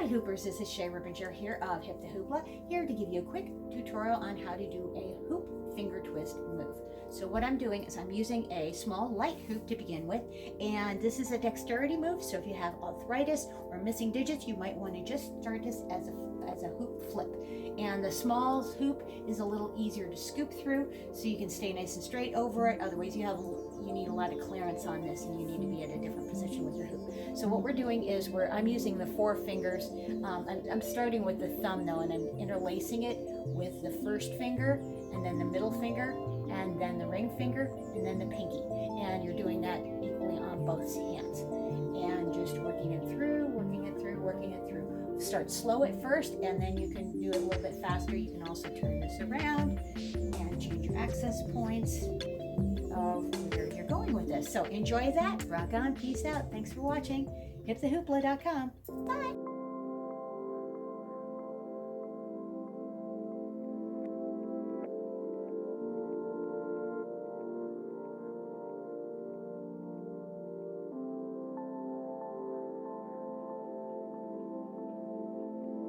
Howdy Hoopers, this is Shay Rippinger here of Hip the Hoopla, here to give you a quick tutorial on how to do a hoop finger twist move. So what I'm doing is I'm using a small light hoop to begin with, and this is a dexterity move, so if you have arthritis or missing digits, you might want to just start this as a hoop flip. And the small hoop is a little easier to scoop through, so you can stay nice and straight over it. Otherwise you need a lot of clearance on this, and you need to be at a different position with your hoop. So what we're doing is I'm using the 4 fingers. I'm starting with the thumb though, and I'm interlacing it with the first finger, and then the middle finger, and then the ring finger, and then the pinky. And you're doing that equally on both hands. And just working it through, working it through, working it through. Start slow at first, and then you can do it a little bit faster. You can also turn this around and change your access points of where you're going with this. So enjoy that. Rock on. Peace out. Thanks for watching. HipTheHoopla.com. Bye.